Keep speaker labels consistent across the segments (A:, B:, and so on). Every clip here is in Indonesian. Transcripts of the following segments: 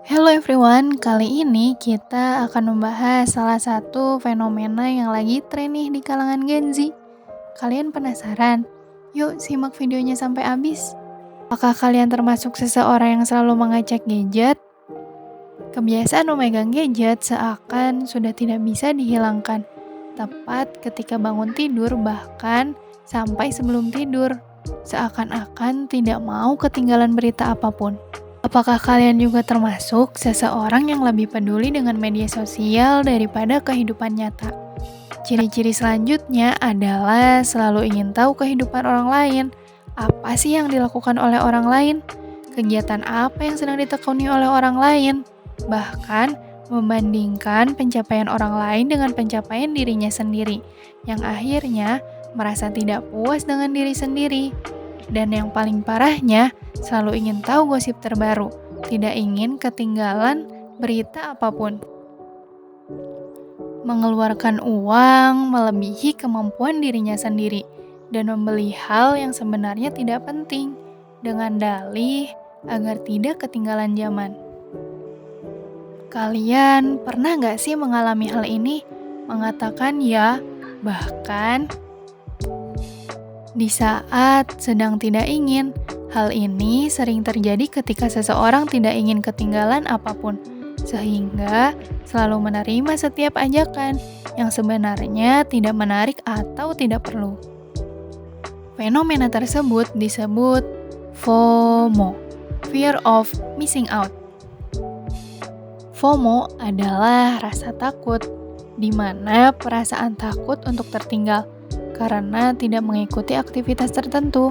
A: Hello everyone, kali ini kita akan membahas salah satu fenomena yang lagi tren nih di kalangan Gen Z. Kalian penasaran? Yuk simak videonya sampai habis. Apakah kalian termasuk seseorang yang selalu mengecek gadget? Kebiasaan memegang gadget seakan sudah tidak bisa dihilangkan. Tepat ketika bangun tidur bahkan sampai sebelum tidur. Seakan-akan tidak mau ketinggalan berita apapun. Apakah kalian juga termasuk seseorang yang lebih peduli dengan media sosial daripada kehidupan nyata? Ciri-ciri selanjutnya adalah selalu ingin tahu kehidupan orang lain. Apa sih yang dilakukan oleh orang lain? Kegiatan apa yang sedang ditekuni oleh orang lain? Bahkan membandingkan pencapaian orang lain dengan pencapaian dirinya sendiri, yang akhirnya merasa tidak puas dengan diri sendiri. Dan yang paling parahnya, selalu ingin tahu gosip terbaru, tidak ingin ketinggalan berita apapun. Mengeluarkan uang melebihi kemampuan dirinya sendiri, dan membeli hal yang sebenarnya tidak penting, dengan dalih agar tidak ketinggalan zaman. Kalian pernah nggak sih mengalami hal ini? Mengatakan ya, bahkan di saat sedang tidak ingin. Hal ini sering terjadi ketika seseorang tidak ingin ketinggalan apapun, sehingga selalu menerima setiap ajakan yang sebenarnya tidak menarik atau tidak perlu. Fenomena tersebut disebut FOMO, Fear of Missing Out. FOMO adalah rasa takut, di mana perasaan takut untuk tertinggal karena tidak mengikuti aktivitas tertentu.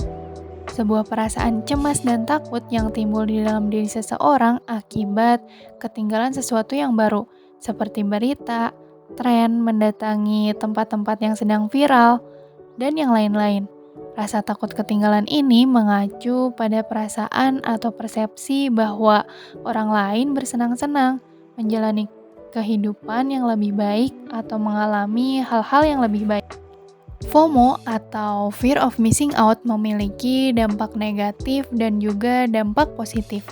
A: Sebuah perasaan cemas dan takut yang timbul di dalam diri seseorang akibat ketinggalan sesuatu yang baru, seperti berita, tren, mendatangi tempat-tempat yang sedang viral, dan yang lain-lain. Rasa takut ketinggalan ini mengacu pada perasaan atau persepsi bahwa orang lain bersenang-senang, menjalani kehidupan yang lebih baik, atau mengalami hal-hal yang lebih baik. FOMO atau Fear of Missing Out memiliki dampak negatif dan juga dampak positif.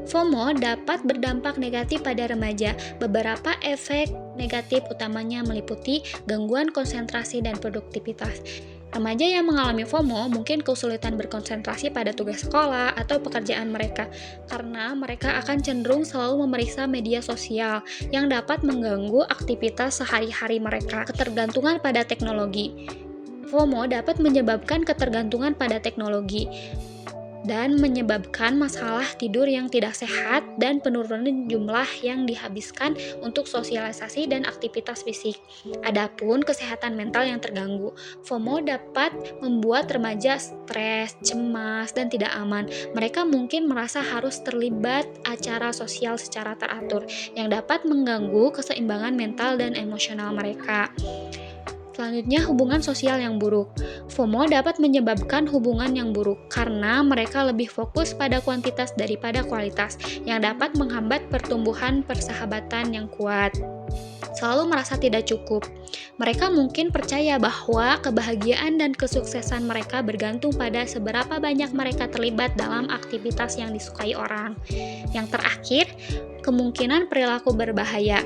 B: FOMO dapat berdampak negatif pada remaja. Beberapa efek negatif utamanya meliputi gangguan konsentrasi dan produktivitas. Remaja yang mengalami FOMO mungkin kesulitan berkonsentrasi pada tugas sekolah atau pekerjaan mereka karena mereka akan cenderung selalu memeriksa media sosial yang dapat mengganggu aktivitas sehari-hari mereka. Ketergantungan pada teknologi. FOMO dapat menyebabkan ketergantungan pada teknologi dan menyebabkan masalah tidur yang tidak sehat dan penurunan jumlah yang dihabiskan untuk sosialisasi dan aktivitas fisik. Adapun kesehatan mental yang terganggu, FOMO dapat membuat remaja stres, cemas, dan tidak aman. Mereka mungkin merasa harus terlibat acara sosial secara teratur yang dapat mengganggu keseimbangan mental dan emosional mereka. Selanjutnya, hubungan sosial yang buruk. FOMO dapat menyebabkan hubungan yang buruk karena mereka lebih fokus pada kuantitas daripada kualitas, yang dapat menghambat pertumbuhan persahabatan yang kuat. Selalu merasa tidak cukup. Mereka mungkin percaya bahwa kebahagiaan dan kesuksesan mereka bergantung pada seberapa banyak mereka terlibat dalam aktivitas yang disukai orang. Yang terakhir, kemungkinan perilaku berbahaya.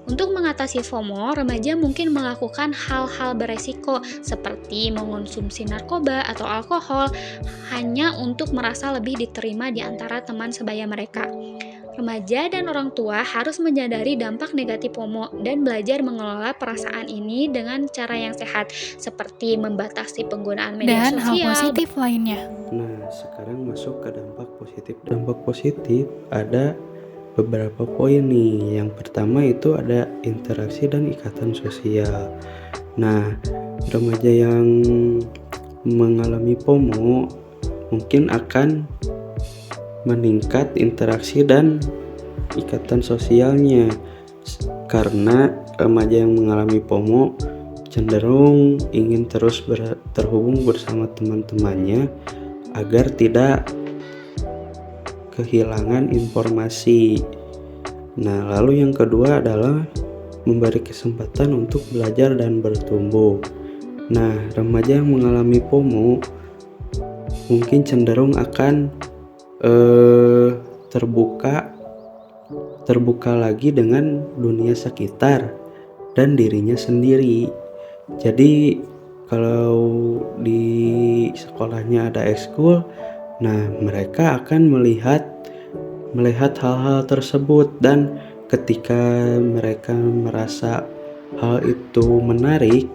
B: Untuk mengatasi FOMO, remaja mungkin melakukan hal-hal beresiko seperti mengonsumsi narkoba atau alkohol hanya untuk merasa lebih diterima di antara teman sebaya mereka. Remaja dan orang tua harus menyadari dampak negatif FOMO dan belajar mengelola perasaan ini dengan cara yang sehat, seperti membatasi penggunaan media
A: Dan hal
B: sosial.
A: positif lainnya.
C: Nah, sekarang masuk ke dampak positif. Dampak positif ada beberapa poin nih. Yang pertama itu ada interaksi dan ikatan sosial. Nah, remaja yang mengalami FOMO mungkin akan meningkat interaksi dan ikatan sosialnya karena remaja yang mengalami FOMO cenderung ingin terus terhubung bersama teman-temannya agar tidak kehilangan informasi. Nah, lalu yang kedua adalah memberi kesempatan untuk belajar dan bertumbuh. Nah, remaja yang mengalami FOMO mungkin cenderung akan terbuka terbuka lagi dengan dunia sekitar dan dirinya sendiri. Jadi kalau di sekolahnya ada ekskul, nah mereka akan melihat hal-hal tersebut, dan ketika mereka merasa hal itu menarik,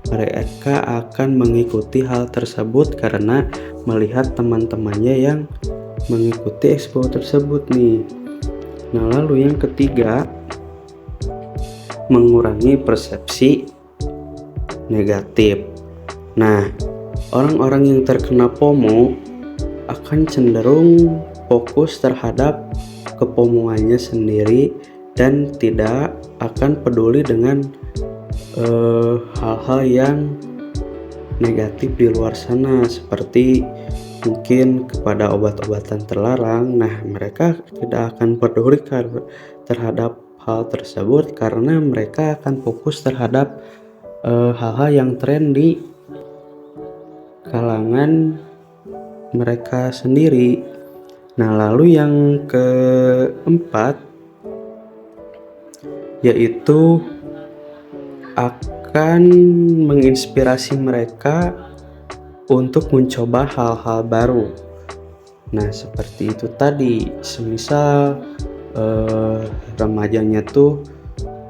C: mereka akan mengikuti hal tersebut karena melihat teman-temannya yang mengikuti ekskul tersebut nih. Nah, lalu yang ketiga, mengurangi persepsi negatif. Nah, orang-orang yang terkena FOMO akan cenderung fokus terhadap kepomoannya sendiri dan tidak akan peduli dengan hal-hal yang negatif di luar sana, seperti mungkin kepada obat-obatan terlarang. Nah, mereka tidak akan peduli terhadap hal tersebut karena mereka akan fokus terhadap hal-hal yang tren di kalangan mereka sendiri. Nah, lalu yang keempat yaitu akan menginspirasi mereka untuk mencoba hal-hal baru. Nah, seperti itu tadi, semisal remajanya tuh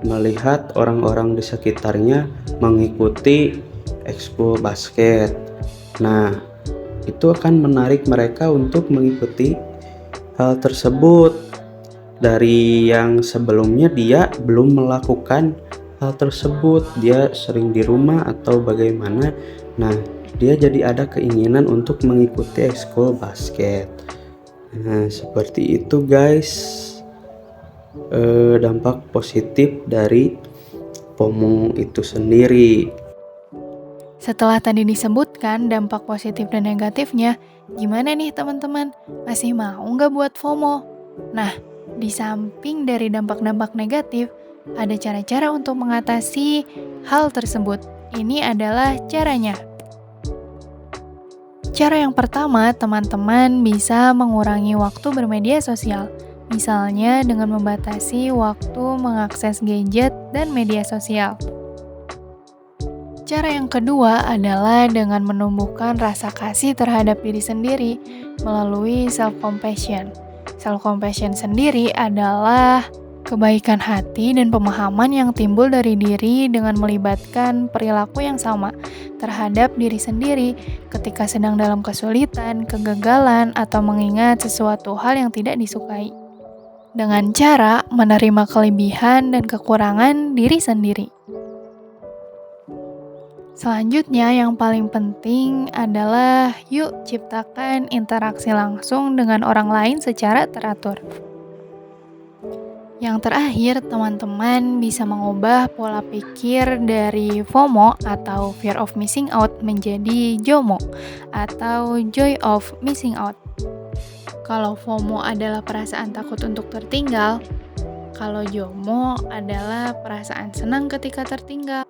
C: melihat orang-orang di sekitarnya mengikuti ekskul basket. Nah, itu akan menarik mereka untuk mengikuti hal tersebut dari yang sebelumnya dia belum melakukan hal tersebut, dia sering di rumah atau bagaimana. Nah, dia jadi ada keinginan untuk mengikuti ekskul basket. Nah, seperti itu guys, dampak positif dari FOMO itu sendiri.
A: Setelah tadi disebutkan dampak positif dan negatifnya, gimana nih teman-teman? Masih mau nggak buat FOMO? Nah, di samping dari dampak-dampak negatif, ada cara-cara untuk mengatasi hal tersebut. Ini adalah caranya. Cara yang pertama, teman-teman bisa mengurangi waktu bermedia sosial. Misalnya dengan membatasi waktu mengakses gadget dan media sosial. Cara yang kedua adalah dengan menumbuhkan rasa kasih terhadap diri sendiri melalui self-compassion. Self-compassion sendiri adalah kebaikan hati dan pemahaman yang timbul dari diri dengan melibatkan perilaku yang sama terhadap diri sendiri ketika sedang dalam kesulitan, kegagalan, atau mengingat sesuatu hal yang tidak disukai. Dengan cara menerima kelebihan dan kekurangan diri sendiri. Selanjutnya yang paling penting adalah yuk ciptakan interaksi langsung dengan orang lain secara teratur. Yang terakhir, teman-teman bisa mengubah pola pikir dari FOMO atau fear of missing out menjadi JOMO atau joy of missing out. Kalau FOMO adalah perasaan takut untuk tertinggal, kalau JOMO adalah perasaan senang ketika tertinggal.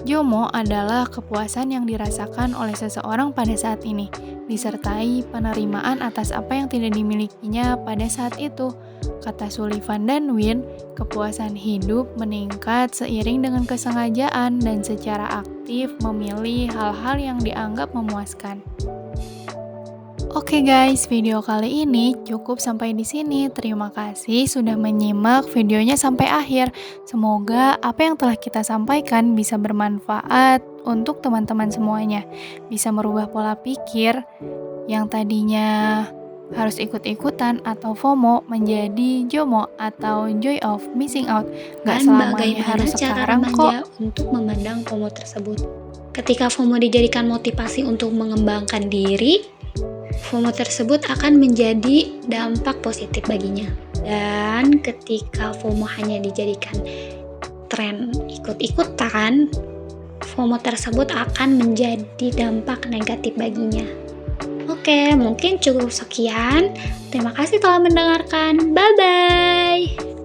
A: JOMO adalah kepuasan yang dirasakan oleh seseorang pada saat ini, disertai penerimaan atas apa yang tidak dimilikinya pada saat itu. Kata Sullivan dan Wynn, kepuasan hidup meningkat seiring dengan kesengajaan dan secara aktif memilih hal-hal yang dianggap memuaskan. Oke guys, video kali ini cukup sampai di sini. Terima kasih sudah menyimak videonya sampai akhir. Semoga apa yang telah kita sampaikan bisa bermanfaat untuk teman-teman semuanya. Bisa merubah pola pikir yang tadinya harus ikut-ikutan atau FOMO menjadi JOMO atau joy of missing out. Gak selamanya harus sekarang kok.
B: Untuk memandang FOMO tersebut. Ketika FOMO dijadikan motivasi untuk mengembangkan diri, FOMO tersebut akan menjadi dampak positif baginya. Dan ketika FOMO hanya dijadikan tren ikut-ikutan, FOMO tersebut akan menjadi dampak negatif baginya. Oke, mungkin cukup sekian. Terima kasih telah mendengarkan. Bye-bye!